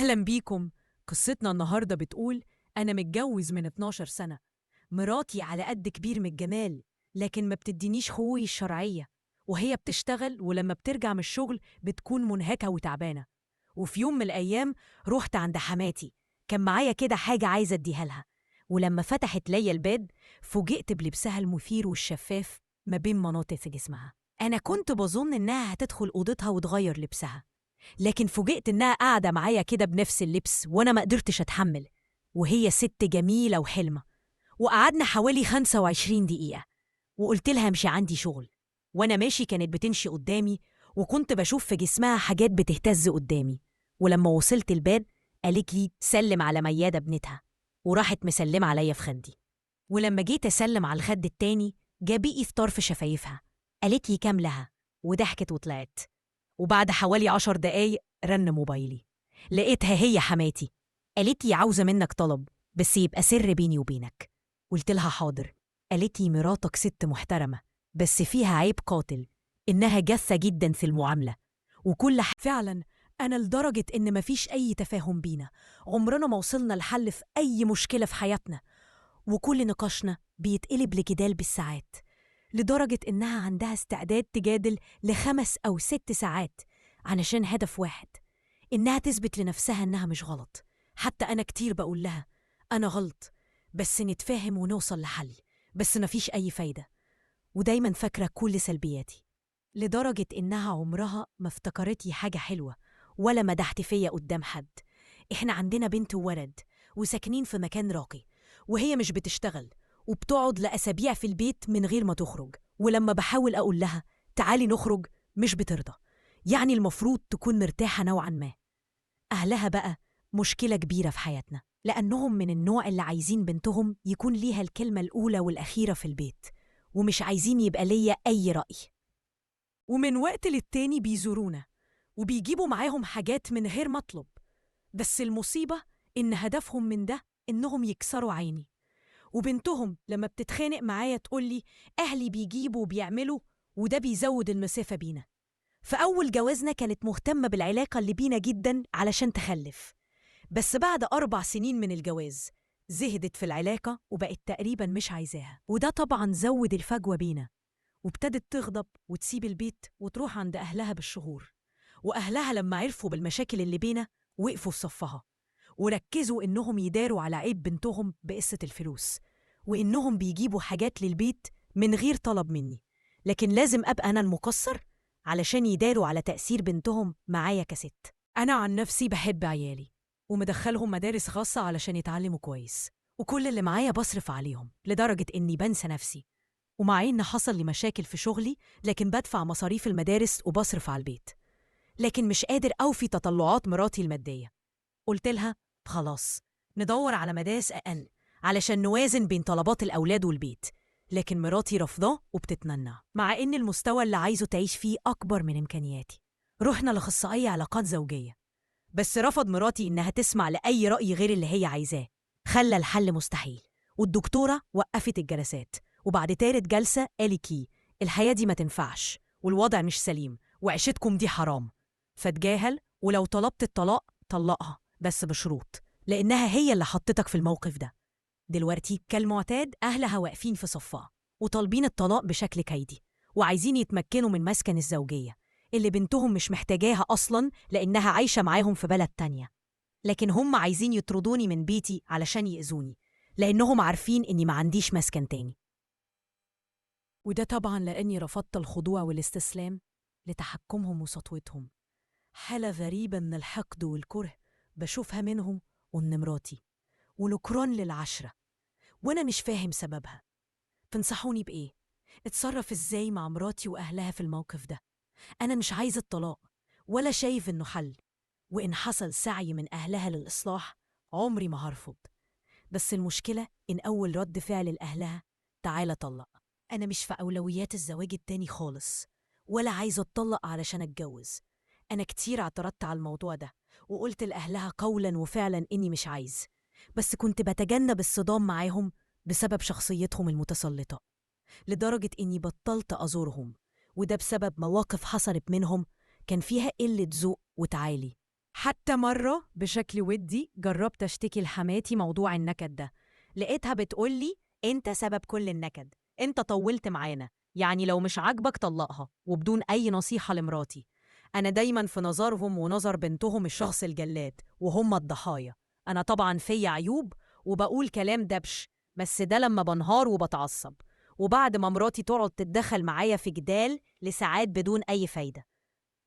أهلا بيكم. قصتنا النهاردة بتقول أنا متجوز من 12 سنة. مراتي على قد كبير من الجمال، لكن ما بتدينيش حقوقي الشرعية، وهي بتشتغل ولما بترجع من الشغل بتكون منهكة وتعبانة. وفي يوم من الأيام رحت عند حماتي، كان معايا كده حاجة عايزة اديها لها، ولما فتحت ليا الباب فوجئت بلبسها المثير والشفاف ما بين مناطق في جسمها. أنا كنت بظن إنها هتدخل أوضتها وتغير لبسها، لكن فوجئت إنها قاعدة معايا كده بنفس اللبس، وأنا ما قدرتش أتحمل. وهي ست جميلة وحلمة، وقعدنا حوالي 25 دقيقة، وقلت لها امشي عندي شغل. وأنا ماشي كانت بتمشي قدامي، وكنت بشوف في جسمها حاجات بتهتز قدامي. ولما وصلت الباب قالت لي سلم على ميادة ابنتها، وراحت مسلمة عليا في خدي. ولما جيت أسلم على الخد التاني جابيقي في طرف شفايفها، قالت لي كام لها، وضحكت وطلعت. وبعد حوالي 10 دقايق رن موبايلي، لقيتها هي حماتي. قالت لي عاوزة منك طلب، بس يبقى سر بيني وبينك. قلت لها حاضر. قالت لي مراتك ست محترمة، بس فيها عيب قاتل، إنها جاثة جدا في المعاملة وكل فعلا أنا لدرجة إن مفيش أي تفاهم بينا، عمرنا ما وصلنا لحل في أي مشكلة في حياتنا، وكل نقاشنا بيتقلب لجدال بالساعات، لدرجة إنها عندها استعداد تجادل ل5 أو 6 ساعات علشان هدف واحد، إنها تثبت لنفسها إنها مش غلط. حتى أنا كتير بقول لها أنا غلط، بس نتفاهم ونوصل لحل، بس مفيش أي فايدة، ودايما فاكرة كل سلبياتي، لدرجة إنها عمرها ما افتكرتي حاجة حلوة ولا مدحت فيا قدام حد. إحنا عندنا بنت وولد وساكنين في مكان راقي، وهي مش بتشتغل وبتقعد لأسابيع في البيت من غير ما تخرج، ولما بحاول أقول لها تعالي نخرج مش بترضى. يعني المفروض تكون مرتاحة نوعا ما. أهلها بقى مشكلة كبيرة في حياتنا، لأنهم من النوع اللي عايزين بنتهم يكون ليها الكلمة الأولى والأخيرة في البيت، ومش عايزين يبقى ليا أي رأي. ومن وقت للتاني بيزورونا وبيجيبوا معاهم حاجات من غير مطلب، بس المصيبة إن هدفهم من ده إنهم يكسروا عيني. وبنتهم لما بتتخانق معايا تقولي أهلي بيجيبوا وبيعملوا، وده بيزود المسافة بينا. فأول جوازنا كانت مهتمة بالعلاقة اللي بينا جدا علشان تخلف، بس بعد 4 سنين من الجواز زهدت في العلاقة وبقت تقريبا مش عايزاها، وده طبعا زود الفجوة بينا، وابتدت تغضب وتسيب البيت وتروح عند أهلها بالشهور. وأهلها لما عرفوا بالمشاكل اللي بينا وقفوا في صفها، وركزوا إنهم يداروا على عيب بنتهم بقصة الفلوس، وإنهم بيجيبوا حاجات للبيت من غير طلب مني، لكن لازم أبقى أنا المقصر علشان يداروا على تأثير بنتهم معايا كست. أنا عن نفسي بحب عيالي ومدخلهم مدارس خاصة علشان يتعلموا كويس، وكل اللي معايا بصرف عليهم لدرجة إني بنسى نفسي. ومع إن حصل لي مشاكل في شغلي، لكن بدفع مصاريف المدارس وبصرف على البيت، لكن مش قادر أوفي تطلعات مراتي المادية. قلت لها خلاص ندور على مدارس أقل علشان نوازن بين طلبات الأولاد والبيت، لكن مراتي رفضاه وبتتمنع، مع إن المستوى اللي عايزه تعيش فيه أكبر من إمكانياتي. رحنا لأخصائي علاقات زوجية، بس رفض مراتي إنها تسمع لأي رأي غير اللي هي عايزاه، خلى الحل مستحيل. والدكتورة وقفت الجلسات، وبعد 3 جلسة قالت لي الحياة دي ما تنفعش، والوضع مش سليم، وعيشتكم دي حرام. فتجاهل، ولو طلبت الطلاق طلقها بس بشروط، لأنها هي اللي حطتك في الموقف ده. دلوقتي كالمعتاد أهلها واقفين في صفها وطالبين الطلاق بشكل كيدي، وعايزين يتمكنوا من مسكن الزوجية اللي بنتهم مش محتاجاها أصلاً لأنها عايشة معاهم في بلد تانية، لكن هم عايزين يطردوني من بيتي علشان يأذوني، لأنهم عارفين إني ما عنديش مسكن تاني. وده طبعاً لأني رفضت الخضوع والاستسلام لتحكمهم وسطوتهم. حالة غريبة من الحقد والكره بشوفها منهم ومن مراتي، ونكران للعشرة، وأنا مش فاهم سببها. تنصحوني بإيه؟ اتصرف إزاي مع مراتي وأهلها في الموقف ده؟ أنا مش عايز الطلاق ولا شايف إنه حل، وإن حصل سعي من أهلها للإصلاح عمري ما هرفض، بس المشكلة إن أول رد فعل لأهلها تعالى طلق. أنا مش في أولويات الزواج التاني خالص، ولا عايزة أتطلق علشان أتجوز. أنا كتير اعترضت على الموضوع ده وقلت لأهلها قولاً وفعلاً إني مش عايز، بس كنت بتجنب الصدام معاهم بسبب شخصيتهم المتسلطة، لدرجة إني بطلت أزورهم، وده بسبب مواقف حصلت منهم كان فيها قلة ذوق وتعالي. حتى مرة بشكل ودي جربت أشتكي لحماتي موضوع النكد ده. لقيتها بتقولي أنت سبب كل النكد، أنت طولت معانا، يعني لو مش عاجبك طلقها، وبدون أي نصيحة لمراتي. أنا دايما في نظرهم ونظر بنتهم الشخص الجلاد وهم الضحايا. أنا طبعا فيا عيوب وبقول كلام دبش، بس ده لما بنهار وبتعصب، وبعد ما مراتي تقعد تتدخل معايا في جدال لساعات بدون أي فايدة.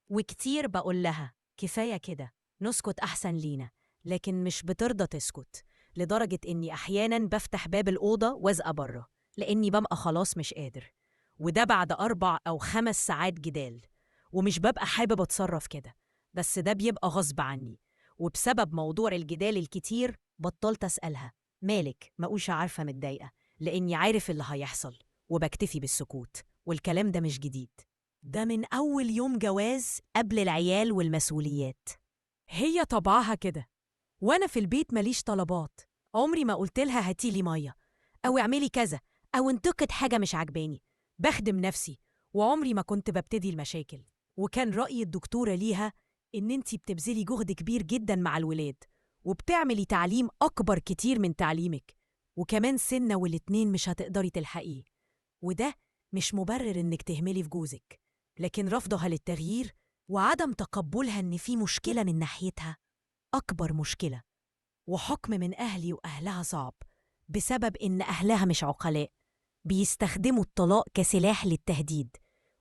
وكتير بقول لها كفاية كده، نسكت أحسن لينا، لكن مش بترضى تسكت، لدرجة إني أحياناً بفتح باب الأوضة وازقة بره، لأني ببقى خلاص مش قادر. وده بعد 4 أو 5 ساعات جدال، ومش ببقى حابب أتصرف كده، بس ده بيبقى غصب عني. وبسبب موضوع الجدال الكتير بطلت أسألها مالك، مقوش عارفة متضايقة، لأني عارف اللي هيحصل، وبكتفي بالسكوت. والكلام ده مش جديد، ده من أول يوم جواز قبل العيال والمسؤوليات. هي طبعها كده، وأنا في البيت ماليش طلبات. عمري ما قلت لها هاتيلي مية أو اعملي كذا أو انتقد حاجة مش عجباني. بخدم نفسي، وعمري ما كنت ببتدي المشاكل. وكان رأي الدكتورة ليها إن انتي بتبذلي جهد كبير جدا مع الولاد، وبتعملي تعليم أكبر كتير من تعليمك، وكمان سنة والاتنين مش هتقدري تلحقيه. وده مش مبرر إنك تهملي في جوزك، لكن رفضها للتغيير وعدم تقبلها إن في مشكلة من ناحيتها أكبر مشكلة. وحكم من أهلي وأهلها صعب، بسبب إن أهلها مش عقلاء، بيستخدموا الطلاق كسلاح للتهديد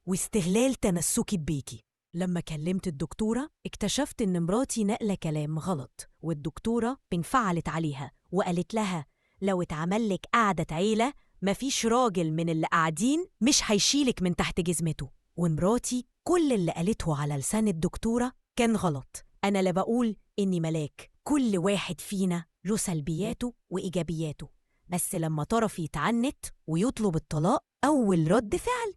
واستغلال تمسكي بيكي. لما كلمت الدكتورة اكتشفت إن مراتي نقلة كلام غلط، والدكتورة انفعلت عليها وقالت لها لو اتعملك قعدة عيلة مفيش راجل من اللي قاعدين مش هيشيلك من تحت جزمته. ومراتي كل اللي قالته على لسان الدكتورة كان غلط. أنا لا بقول إني ملاك، كل واحد فينا له سلبياته وإيجابياته، بس لما طرف يتعنت ويطلب الطلاق أول رد فعل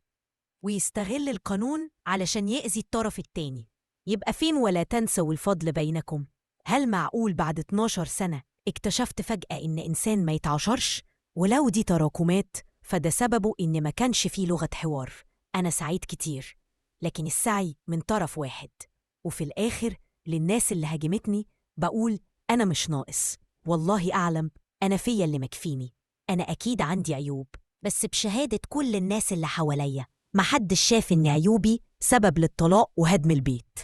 ويستغل القانون علشان يأذي الطرف التاني، يبقى فين ولا تنسوا الفضل بينكم؟ هل معقول بعد 12 سنة اكتشفت فجأة إن إنسان ما يتعاشرش؟ ولو دي تراكمات فده سببه إن ما كانش فيه لغة حوار. أنا سعيد كتير، لكن السعي من طرف واحد. وفي الآخر للناس اللي هاجمتني بقول أنا مش ناقص، والله أعلم أنا فيا اللي مكفيني. أنا أكيد عندي عيوب، بس بشهادة كل الناس اللي حواليا محدش شاف إن عيوبي سبب للطلاق وهدم البيت.